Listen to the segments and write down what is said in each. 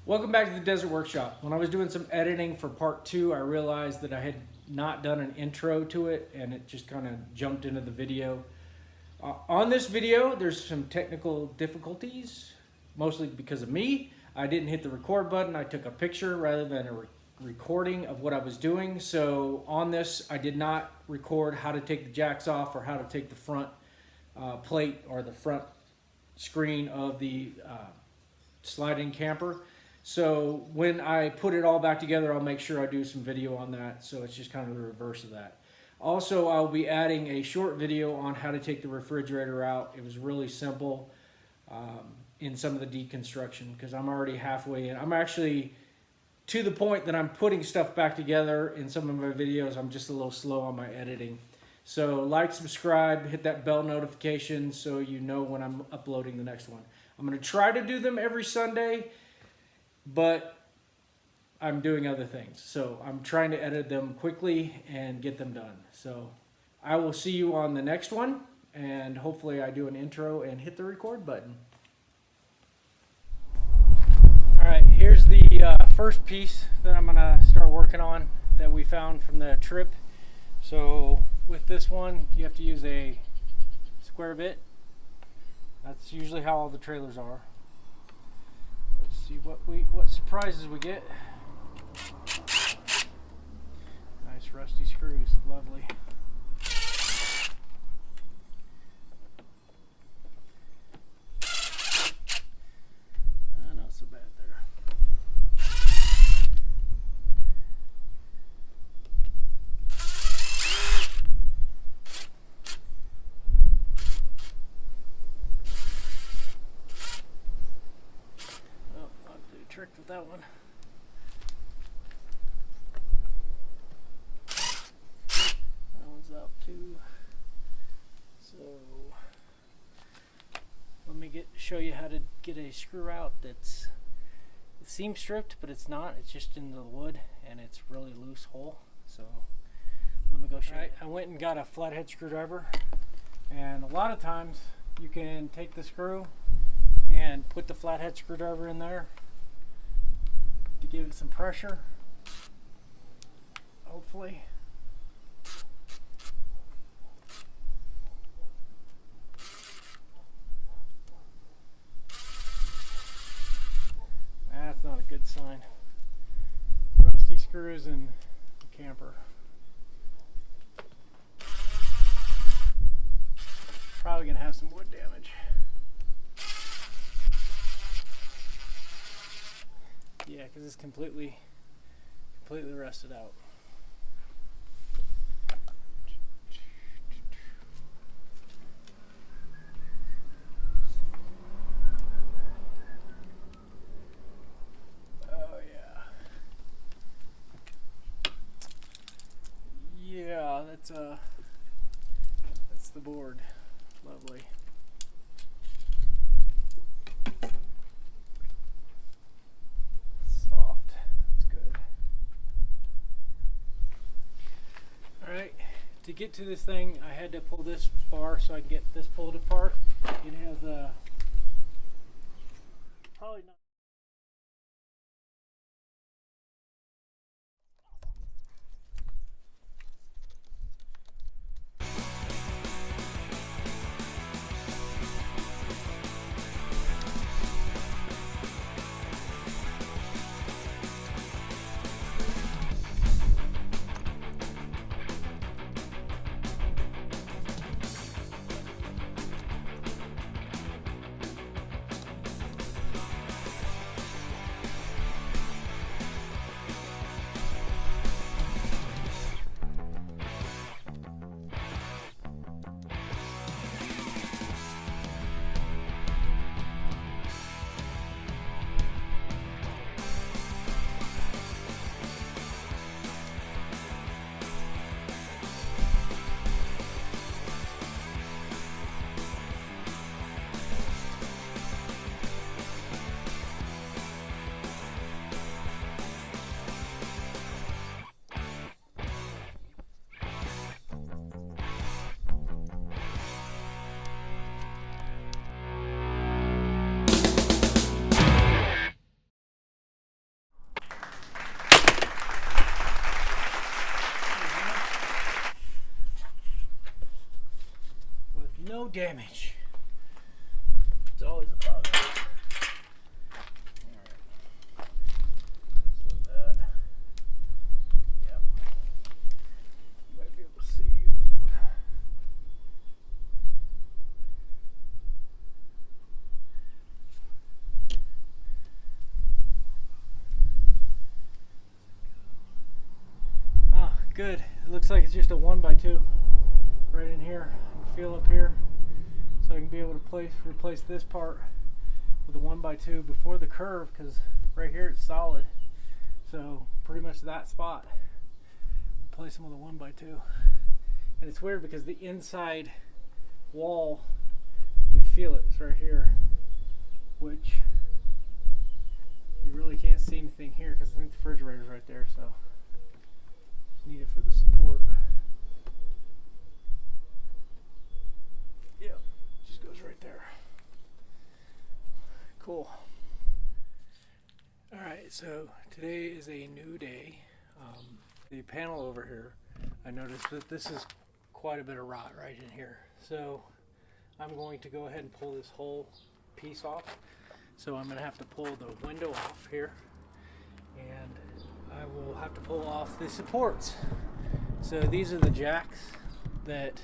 Welcome back to the Desert Workshop. When I was doing some editing for part 2, I realized that I had not done an intro to it and it just kind of jumped into the video. On this video, there's some technical difficulties, mostly because of me. I didn't hit the record button. I took a picture rather than a recording of what I was doing. So on this, I did not record how to take the jacks off or how to take the front plate or the front screen of the slide-in camper. So when I put it all back together, I'll make sure I do some video on that. So it's just kind of the reverse of that. Also, I'll be adding a short video on how to take the refrigerator out. It was really simple in some of the deconstruction because I'm already halfway in. I'm actually to the point that I'm putting stuff back together in some of my videos. I'm just a little slow on my editing. So like, subscribe, hit that bell notification so you know when I'm uploading the next one. I'm going to try to do them every Sunday, but I'm doing other things. So I'm trying to edit them quickly and get them done. So I will see you on the next one, and hopefully I do an intro and hit the record button. All right, here's the first piece that I'm gonna start working on that we found from the trip. So with this one, you have to use a square bit. That's usually how all the trailers are. Let's see what surprises we get. Nice rusty screws, lovely. Not so bad there. Tricked with that one. That one's out too. So let me show you how to get a screw out that's seam stripped, but it's not. It's just in the wood and it's really loose hole. So let me go show you. I went and got a flathead screwdriver, and a lot of times you can take the screw and put the flathead screwdriver in there to give it some pressure, hopefully. That's not a good sign. Rusty screws in the camper. Probably gonna have some wood damage. Yeah, because it's completely rusted out. Oh yeah. Yeah, that's the board. Lovely. To get to this thing, I had to pull this bar so I can get this pulled apart. It has a probably not. no damage. It's always a positive. Alright. So that, yep. You might be able to see with the, good. It looks like it's just a 1x2 right in here. I can feel up here, so I can be able to replace this part with a 1x2 before the curve, because right here it's solid. So pretty much that spot, replace them with a 1x2. And it's weird because the inside wall, you can feel it. It's right here, which you really can't see anything here because I think the refrigerator's right there. So need it for the support. Yep, just goes right there. Cool. Alright, so today is a new day. The panel over here, I noticed that this is quite a bit of rot right in here. So I'm going to go ahead and pull this whole piece off. So I'm going to have to pull the window off here, and I will have to pull off the supports. So these are the jacks that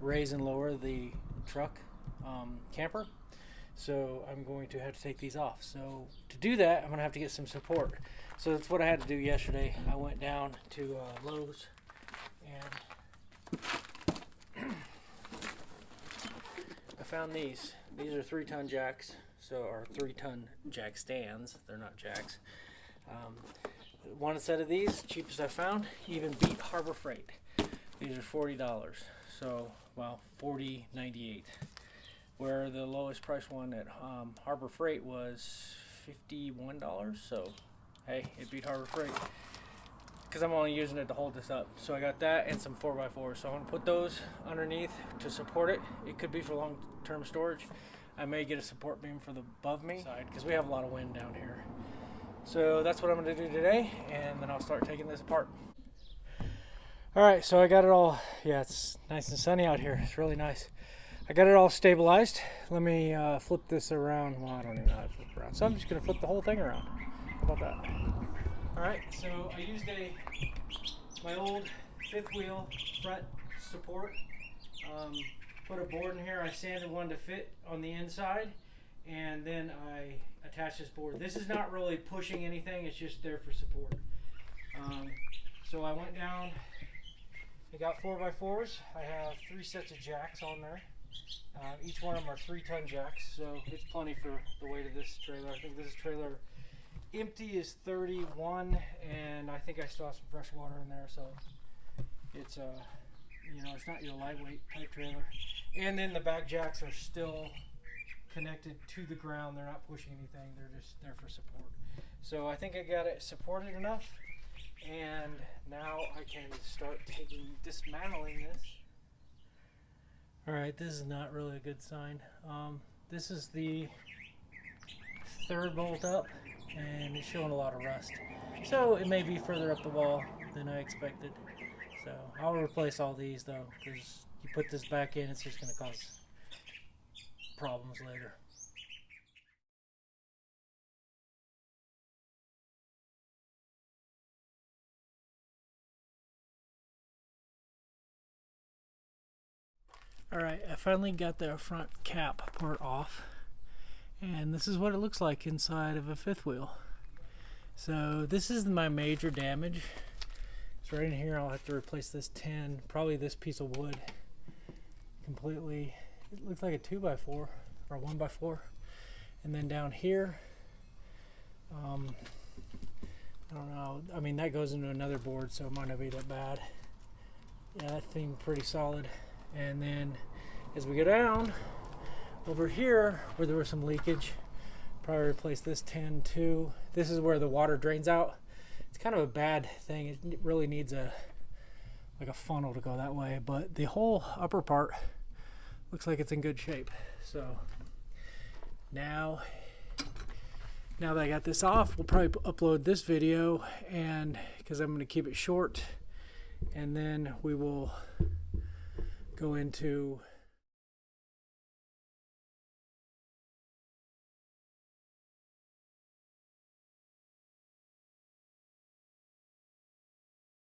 raise and lower the truck camper. So I'm going to have to take these off. So to do that, I'm going to have to get some support. So that's what I had to do yesterday. I went down to Lowe's and I found these. These are 3-ton jacks. So, or 3-ton jack stands. They're not jacks. One set of these, cheapest I found, even beat Harbor Freight. These are $40. So, well, $40.98. Where the lowest price one at Harbor Freight was $51. So, hey, it beat Harbor Freight. Because I'm only using it to hold this up. So I got that and some 4x4s. So I'm going to put those underneath to support it. It could be for long-term storage. I may get a support beam for the above me side because we have a lot of wind down here. So that's what I'm going to do today, and then I'll start taking this apart. Alright, so I got it all, yeah, it's nice and sunny out here. It's really nice. I got it all stabilized. Let me flip this around. Well, I don't even know how to flip it around. So I'm just going to flip the whole thing around. How about that? Alright, so I used my old 5th wheel front support. Put a board in here. I sanded one to fit on the inside, and then I attached this board. This is not really pushing anything, it's just there for support. So I went down, I got 4x4s. I have 3 sets of jacks on there. Each one of them are 3-ton jacks, so it's plenty for the weight of this trailer. I think this trailer empty is 31, and I think I still have some fresh water in there, so it's you know, it's not your lightweight type trailer. And then the back jacks are still connected to the ground. They're not pushing anything, they're just there for support. So I think I got it supported enough, and now I can start dismantling this. Alright, this is not really a good sign. This is the 3rd bolt up, and it's showing a lot of rust. So it may be further up the wall than I expected. So I'll replace all these though, because you put this back in, it's just going to cause problems later. Alright, I finally got the front cap part off, and this is what it looks like inside of a 5th wheel. So this is my major damage. It's right in here. I'll have to replace this tin, probably this piece of wood completely. It looks like a 2x4 or a 1x4. And then down here, I don't know, I mean that goes into another board, so it might not be that bad. Yeah, that thing pretty solid. And then as we go down over here where there was some leakage, probably replace this tin too. This is where the water drains out. It's kind of a bad thing. It really needs like a funnel to go that way, but the whole upper part looks like it's in good shape. So now that I got this off, we'll probably upload this video, and because I'm going to keep it short, and then we will go into